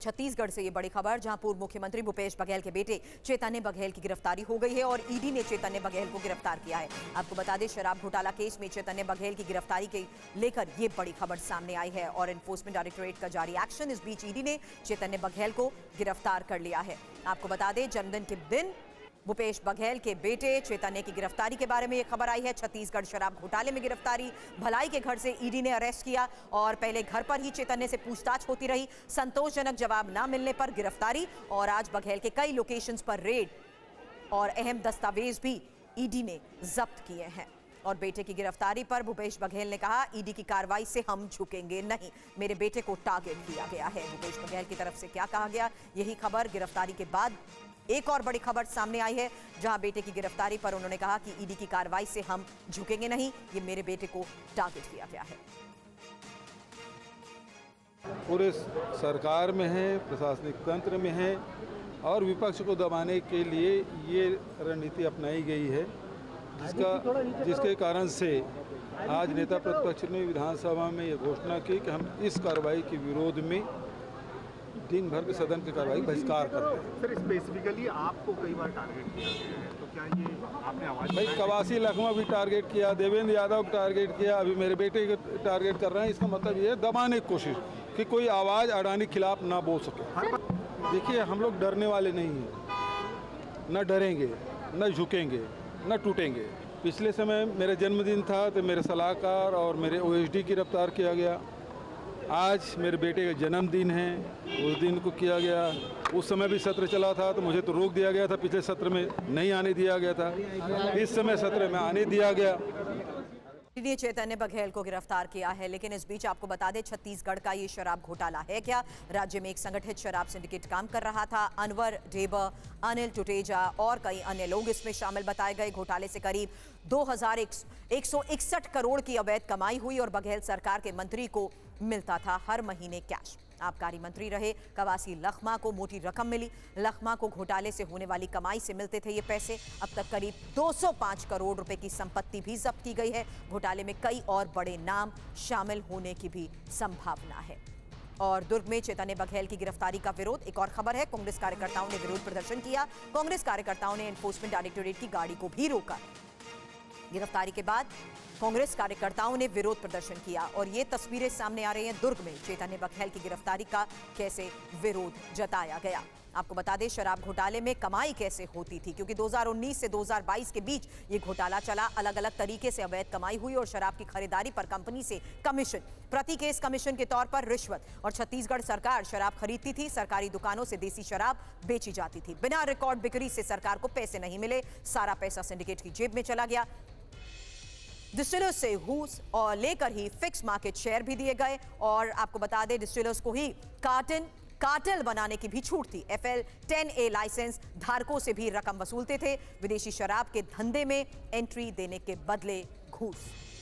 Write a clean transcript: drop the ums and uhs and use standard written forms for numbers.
छत्तीसगढ़ से ये बड़ी खबर, जहां पूर्व मुख्यमंत्री भूपेश बघेल के बेटे चैतन्य बघेल की गिरफ्तारी हो गई है और ईडी ने चैतन्य बघेल को गिरफ्तार किया है। आपको बता दें, शराब घोटाला केस में चैतन्य बघेल की गिरफ्तारी के लेकर ये बड़ी खबर सामने आई है और एनफोर्समेंट डायरेक्टोरेट का जारी एक्शन। इस बीच ईडी ने चैतन्य बघेल को गिरफ्तार कर लिया है। आपको बता दें, जन्मदिन के दिन भूपेश बघेल के बेटे चैतन्य की गिरफ्तारी के बारे में यह खबर आई है। छत्तीसगढ़ शराब घोटाले में गिरफ्तारी, भलाई के घर से ईडी ने अरेस्ट किया और पहले घर पर ही चैतन्य से पूछताछ होती रही। संतोषजनक जवाब न मिलने पर गिरफ्तारी और आज बघेल के कई लोकेशंस पर रेड और अहम दस्तावेज भी ईडी ने जब्त किए हैं। और बेटे की गिरफ्तारी पर भूपेश बघेल ने कहा, ईडी की कार्रवाई से हम झुकेंगे नहीं, मेरे बेटे को टारगेट किया गया है। भूपेश बघेल की तरफ से क्या कहा गया, यही खबर गिरफ्तारी के बाद एक और बड़ी खबर सामने आई है, जहां बेटे की गिरफ्तारी पर उन्होंने कहा कि ईडी की कार्रवाई से हम झुकेंगे नहीं, ये मेरे बेटे को टारगेट किया गया है। पूरे सरकार में है, प्रशासनिक तंत्र में है और विपक्ष को दबाने के लिए ये रणनीति अपनाई गई है, जिसके कारण से आज नेता प्रतिपक्ष ने विधानसभा में ये घोषणा की कि हम इस कार्रवाई के विरोध में दिन भर के सदन की कार्रवाई बहिष्कार करते हैं। सर, स्पेसिफिकली आपको कई बार टारगेट किया गया है, तो क्या ये आपने आवाज भाई कवासी लखमा भी टारगेट किया, देवेंद्र यादव को टारगेट किया, अभी मेरे बेटे को टारगेट कर रहे हैं। इसका मतलब ये है दबाने की कोशिश कि कोई आवाज़ अडानी के खिलाफ ना बोल सके। देखिए, हम लोग डरने वाले नहीं हैं, न डरेंगे, न झुकेंगे, न टूटेंगे। पिछले समय मेरा जन्मदिन था तो मेरे सलाहकार और मेरे OSD की गिरफ्तार किया गया। आज मेरे बेटे का जन्मदिन है, उस दिन को किया गया। उस समय भी सत्र चला था तो मुझे तो रोक दिया गया था, पिछले सत्र में नहीं आने दिया गया था, इस समय सत्र में आने दिया गया। ईडी ने चैतन्य बघेल को गिरफ्तार किया है, लेकिन इस बीच आपको बता दें, छत्तीसगढ़ का ये शराब घोटाला है क्या? राज्य में एक संगठित शराब सिंडिकेट काम कर रहा था। अनवर ढेबर, अनिल टुटेजा और कई अन्य लोग इसमें शामिल बताए गए। घोटाले से करीब 2161 करोड़ की अवैध कमाई हुई और बघेल सरकार के मंत्री को मिलता था हर महीने कैश। आबकारी मंत्री रहे कवासी लखमा को मोटी रकम मिली। लखमा को घोटाले से होने वाली कमाई से मिलते थे ये पैसे। अब तक करीब 205 करोड़ रुपए की संपत्ति भी जब्त की गई है। घोटाले में कई और बड़े नाम शामिल होने की भी संभावना है। और दुर्ग में चैतन्य बघेल की गिरफ्तारी का विरोध, एक और खबर है, कांग्रेस कार्यकर्ताओं ने विरोध प्रदर्शन किया। कांग्रेस कार्यकर्ताओं ने एनफोर्समेंट डायरेक्टोरेट की गाड़ी को भी रोका। गिरफ्तारी के बाद कांग्रेस कार्यकर्ताओं ने विरोध प्रदर्शन किया और ये तस्वीरें सामने आ रही हैं दुर्ग में चैतन्य बघेल की गिरफ्तारी का कैसे विरोध जताया गया। आपको बता दें, शराब घोटाले में कमाई कैसे होती थी, क्योंकि 2019 से 2022 के बीच ये घोटाला चला। अलग अलग तरीके से अवैध कमाई हुई और शराब की खरीदारी पर कंपनी से कमीशन, प्रति केस कमीशन के तौर पर रिश्वत। और छत्तीसगढ़ सरकार शराब खरीदती थी, सरकारी दुकानों से देसी शराब बेची जाती थी। बिना रिकॉर्ड बिक्री से सरकार को पैसे नहीं मिले, सारा पैसा सिंडिकेट की जेब में चला गया। डिस्टिलर्स से घूस और लेकर ही फिक्स मार्केट शेयर भी दिए गए और आपको बता दें, डिस्टिलर्स को ही कार्टेल बनाने की भी छूट थी। FL 10A लाइसेंस धारकों से भी रकम वसूलते थे। विदेशी शराब के धंधे में एंट्री देने के बदले घूस।